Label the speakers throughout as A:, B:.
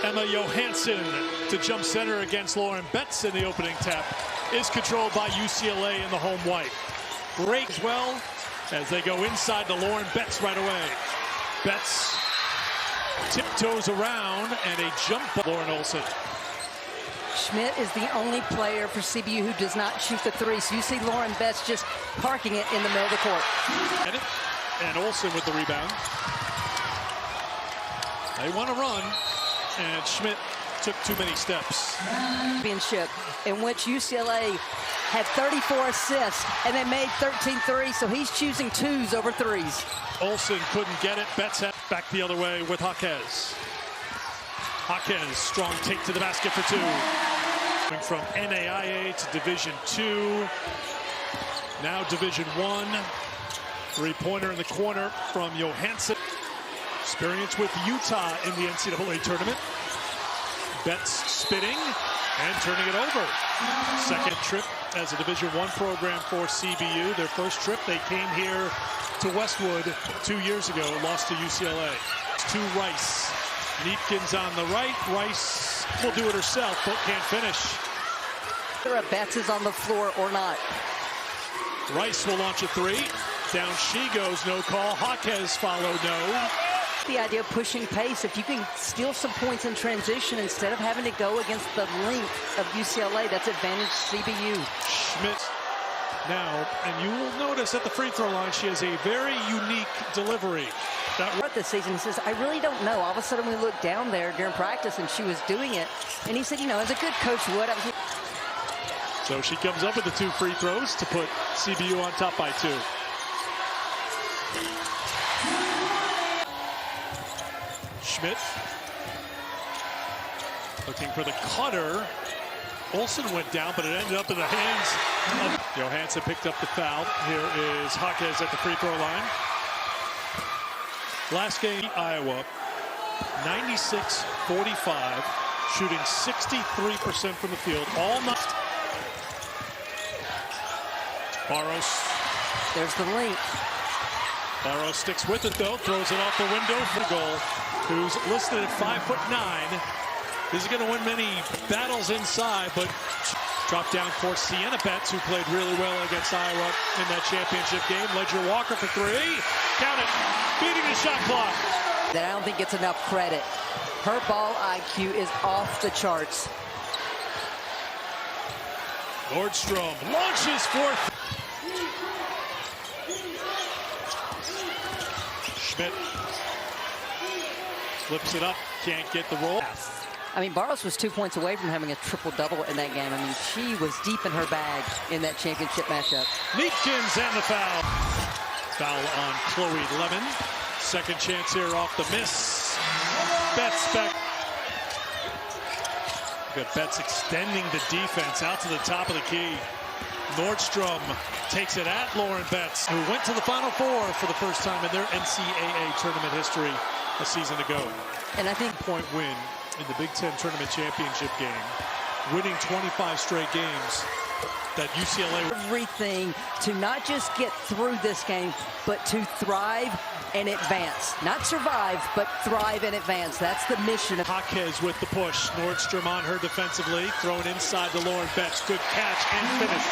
A: Emma Johansson to jump center against Lauren Betts in the opening tap is controlled by UCLA in the home white. Great as well as they go inside to Lauren Betts right away. Betts tiptoes around and a jump by Lauren Olson.
B: Schmidt is the only player for CBU who does not shoot the three. So you see Lauren Betts just parking it in the middle of the court.
A: And Olson with the rebound. They want to run, and Schmidt took too many steps.
B: Championship in which UCLA had 34 assists, and they made 13 threes, so he's choosing twos over threes.
A: Olson couldn't get it. Betts had back the other way with Jaquez. Jaquez, strong take to the basket for two. Going from NAIA to Division II, now Division I. Three-pointer in the corner from Johansson. Experience with Utah in the NCAA tournament. Betts spitting and turning it over. Second trip as a Division I program for CBU. Their first trip, they came here to Westwood 2 years ago, lost to UCLA. To Rice. Neepkins on the right. Rice will do it herself, but can't finish.
B: Whether Betts is on the floor or not.
A: Rice will launch a three. Down she goes, no call. Jaquez follow, no.
B: The idea of pushing pace, if you can steal some points in transition instead of having to go against the length of UCLA, that's advantage CBU.
A: Schmidt now, and you will notice at the free throw line, she has a very unique delivery.
B: That this season, he says, I really don't know. All of a sudden we looked down there during practice and she was doing it. And he said, you know, as a good coach would.
A: So she comes up with the 2 free throws to put CBU on top by 2. Schmidt looking for the cutter. Olson went down, but it ended up in the hands of Johansson. Picked up the foul. Here is Jaquez at the free throw line. Last game, Iowa, 96-45, shooting 63% from the field. All night. Barros.
B: There's the link.
A: Barros sticks with it, though. Throws it off the window for the goal. Who's listed at 5'9". Is going to win many battles inside, but dropped down for Sienna Betts, who played really well against Iowa in that championship game. Ledger Walker for 3. Count it. Beating the shot clock.
B: That I don't think gets enough credit. Her ball IQ is off the charts.
A: Nordstrom launches for Schmidt. Flips it up. Can't get the roll.
B: I mean, Barros was 2 points away from having a triple-double in that game. I mean, she was deep in her bag in that championship matchup.
A: Neepkins and the foul. Foul on Chloe Lemon. Second chance here off the miss. Betts back. Got Betts extending the defense out to the top of the key. Nordstrom takes it at Lauren Betts, who went to the Final Four for the first time in their NCAA tournament history a season ago.
B: And I think
A: point win in the Big Ten tournament championship game, winning 25 straight games. That UCLA
B: everything to not just get through this game, but to thrive and advance. Not survive, but thrive and advance. That's the mission of
A: Jaquez with the push. Nordstrom on her defensively, thrown inside to Lauren Betts. Good catch and finish.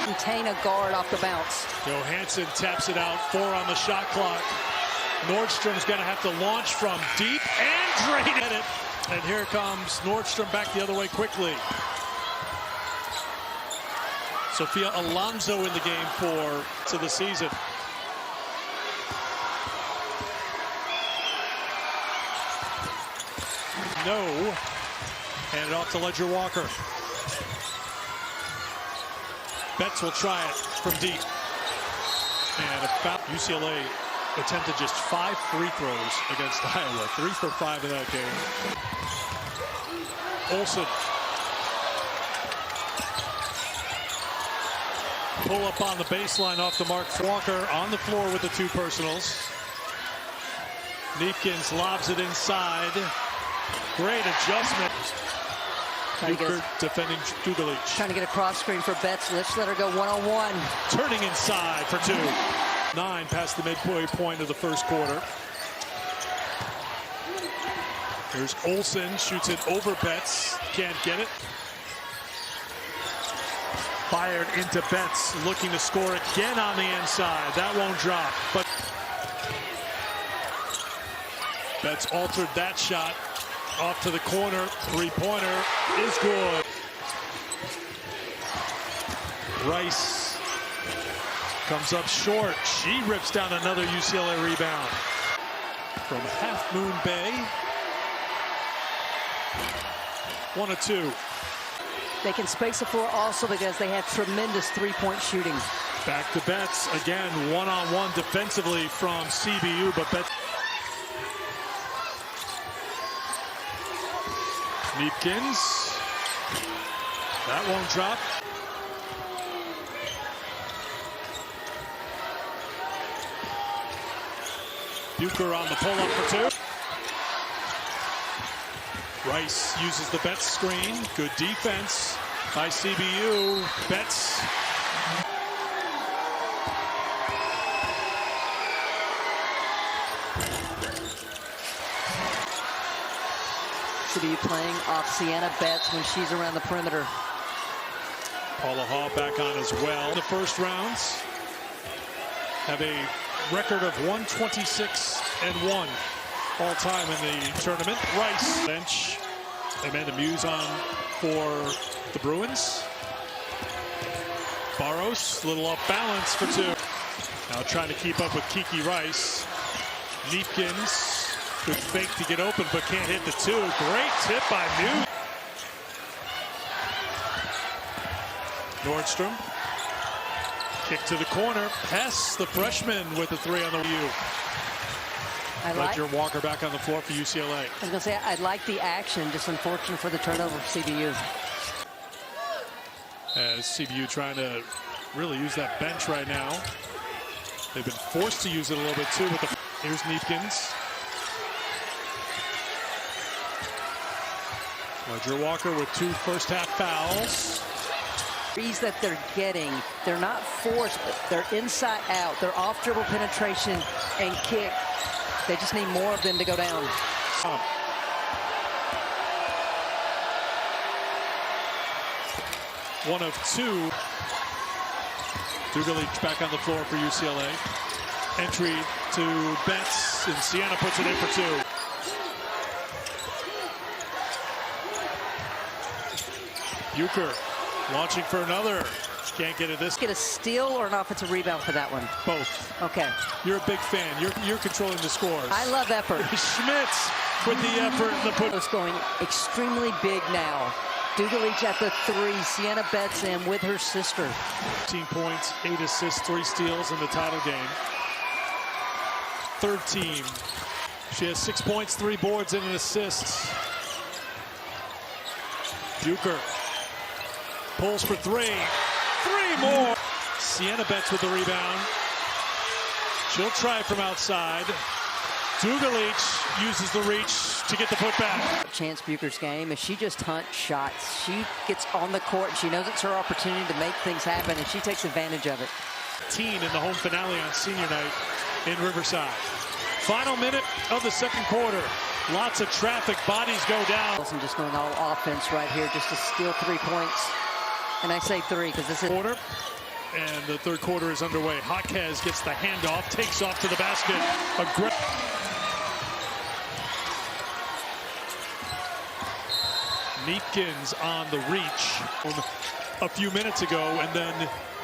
B: Contain a guard off the bounce.
A: Johansson taps it out. 4 on the shot clock. Nordstrom's going to have to launch from deep and drain it. And here comes Nordstrom back the other way quickly. Sophia Alonso in the game for the season. No. Hand it off to Ledger Walker. Betts will try it from deep. And about UCLA attempted just 5 free throws against Iowa. 3 for 5 in that game. Olson. Pull up on the baseline off the mark. Walker on the floor with the 2 personals. Neepkins lobs it inside. Great adjustment. Defending Dugalich.
B: Trying to get a cross screen for Betts. Let's let her go one-on-one.
A: Turning inside for 2. 9 past the midway point of the first quarter. Here's Olsen, shoots it over Betts, can't get it. Fired into Betts, looking to score again on the inside. That won't drop, but Betts altered that shot. Off to the corner, three-pointer is good. Rice comes up short. She rips down another UCLA rebound. From Half Moon Bay. 1 of 2.
B: They can space the floor also because they have tremendous three-point shooting.
A: Back to Betts again, one-on-one defensively from CBU, but Betts. Neepkins. That won't drop. Bucher on the pull-up for 2. Rice uses the Betts screen. Good defense by CBU. Betts.
B: CBU playing off Sienna Betts when she's around the perimeter.
A: Paula Haw back on as well. The first rounds have a record of 126-1 all time in the tournament. Rice bench. Amanda Muse on for the Bruins. Barros, little off balance for 2. Now trying to keep up with Kiki Rice. Neepkins, good fake to get open, but can't hit the 2. Great tip by Muse. Nordstrom. Kick to the corner. Hess, the freshman, with the 3 on the U. Ledger Walker back on the floor for UCLA.
B: I was going to say, I like the action, just unfortunate for the turnover for CBU.
A: As CBU trying to really use that bench right now. They've been forced to use it a little bit too. But here's Neepkins. Ledger Walker with 2 first-half fouls.
B: Threes that they're getting, they're not forced, but they're inside out. They're off dribble penetration and kick. They just need more of them to go down.
A: 1 of 2. Dugalich back on the floor for UCLA. Entry to Betts, and Sienna puts it in for 2. Bucher launching for another. Can't get it this.
B: Get a steal or an offensive rebound for that one?
A: Both.
B: Okay.
A: You're a big fan. You're controlling the scores.
B: I love effort.
A: Schmitz with the effort and the put.
B: It's going extremely big now. Dugalich at the 3. Sienna Betts in with her sister.
A: 15 points, 8 assists, 3 steals in the title game. Third team. She has 6 points, 3 boards, and an assist. Bucher pulls for 3. 3 more. Sienna Betts with the rebound. She'll try from outside. Dugalich uses the reach to get the putback.
B: Chance Bucher's game is she just hunts shots. She gets on the court and she knows it's her opportunity to make things happen, and she takes advantage of it.
A: In the home finale on senior night in Riverside. Final minute of the second quarter. Lots of traffic, bodies go down.
B: I'm just going all offense right here just to steal 3 points. And I say 3 because this is
A: quarter. And the third quarter is underway. Jaquez gets the handoff, takes off to the basket. Neepkins on the reach a few minutes ago, and then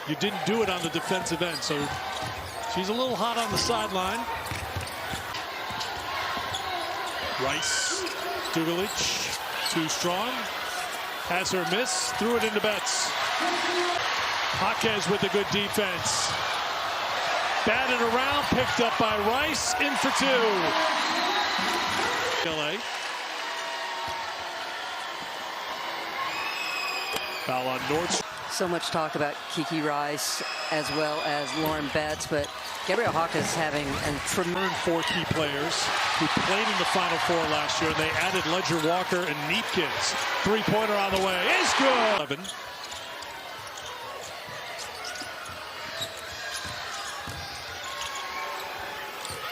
A: you didn't do it on the defensive end. So she's a little hot on the sideline. Rice, Dugalich, too strong. Has her miss, threw it into Betts. Jaquez with a good defense. Batted around, picked up by Rice, in for 2. UCLA. Foul on Nordstrom.
B: so much talk about Kiki Rice as well as Lauren Betts, but Gabrielle Hawkins is having a tremendous
A: 4 key players who played in the Final Four last year, and they added Ledger Walker and Neepkins. Three-pointer on the way is good. 11.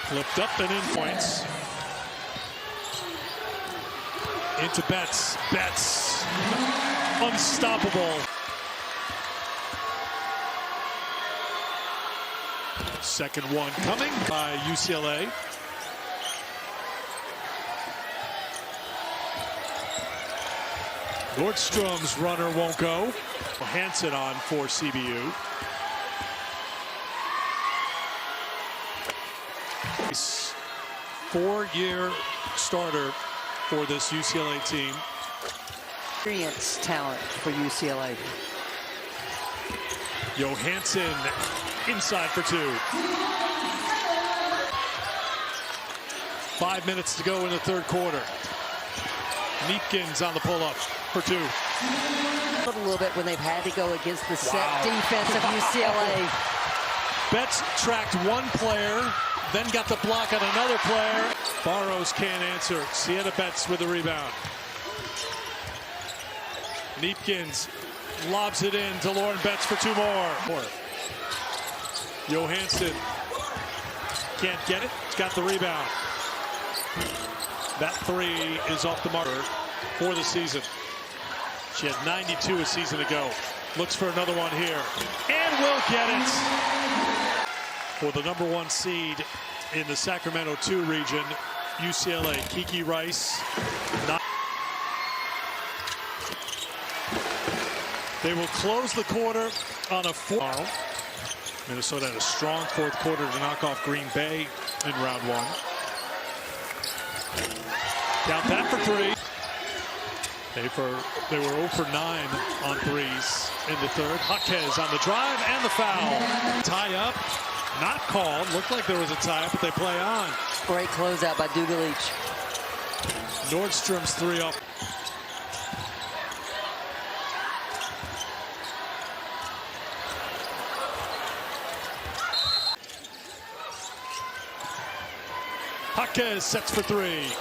A: Flipped up and in points. Into Betts. Betts. Unstoppable. Second one coming by UCLA. Nordstrom's runner won't go. Hansen on for CBU. 4-year starter for this UCLA team.
B: Experience talent for UCLA.
A: Johansson inside for 2. 5 minutes to go in the third quarter. Neepkins on the pull-up for 2.
B: A little bit when they've had to go against the set defense of UCLA.
A: Betts tracked one player, then got the block on another player. Barrows can't answer. Sienna Betts with the rebound. Neepkins lobs it in to Lauren Betts for 2 more. Johansson can't get it. He's got the rebound. That 3 is off the marker for the season. She had 92 a season ago. Looks for another one here. And will get it. For the #1 seed in the Sacramento 2 region, UCLA, Kiki Rice. They will close the quarter on a 4. Minnesota had a strong fourth quarter to knock off Green Bay in round 1. Count that for 3. They were 0 for 9 on threes in the third. Jaquez on the drive and the foul. Tie up, not called. Looked like there was a tie up, but they play on.
B: Great closeout by Dugalich.
A: Nordstrom's 3 up. Jaquez sets for 3.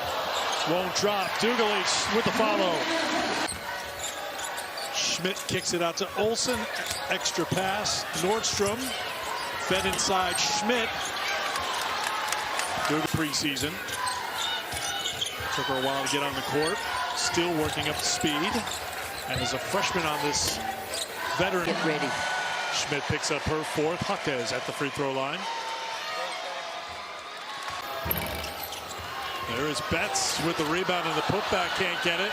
A: Won't drop. Dugalich with the follow. Schmidt kicks it out to Olsen. Extra pass. Nordstrom fed inside Schmidt. Preseason. Took her a while to get on the court. Still working up to speed. And as a freshman on this veteran.
B: Get ready.
A: Schmidt picks up her 4th. Jaquez at the free throw line. There is Betts with the rebound and the putback. Can't get it.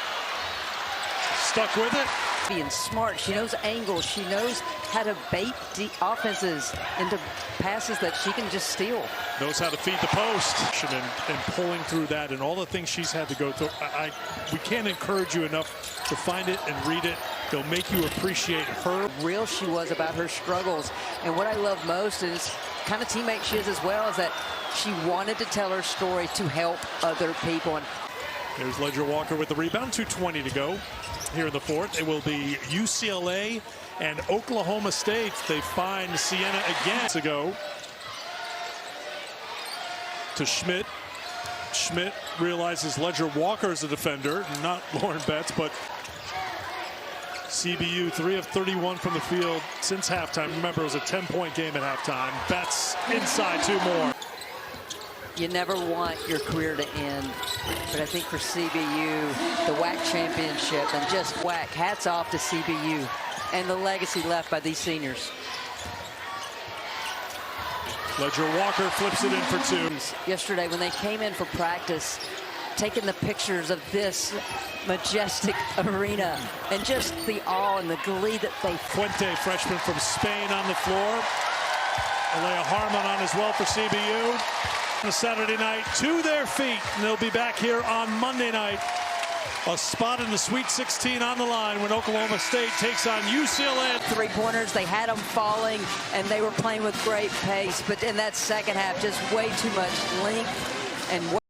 A: Stuck with it.
B: Being smart. She knows angles. She knows how to bait offenses into passes that she can just steal.
A: Knows how to feed the post. And pulling through that and all the things she's had to go through. We can't encourage you enough to find it and read it. They'll make you appreciate her.
B: Real she was about her struggles. And what I love most is kind of teammate she is as well, is that she wanted to tell her story to help other people.
A: There's Ledger Walker with the rebound. 2:20 to go here in the fourth. It will be UCLA and Oklahoma State. They find Sienna again to go. To Schmidt. Schmidt realizes Ledger Walker is a defender, not Lauren Betts, but CBU 3 of 31 from the field since halftime. Remember, it was a 10-point game at halftime. Betts inside 2 more.
B: You never want your career to end, but I think for CBU, the WAC championship and just WAC, hats off to CBU and the legacy left by these seniors.
A: Ledger Walker flips it in for 2.
B: Yesterday, when they came in for practice, taking the pictures of this majestic arena and just the awe and the glee that they...
A: Fuente, freshman from Spain, on the floor. Alea Harmon on as well for CBU. On Saturday night, to their feet, and they'll be back here on Monday night. A spot in the Sweet 16 on the line when Oklahoma State takes on UCLA.
B: 3-pointers, they had them falling, and they were playing with great pace. But in that second half, just way too much length and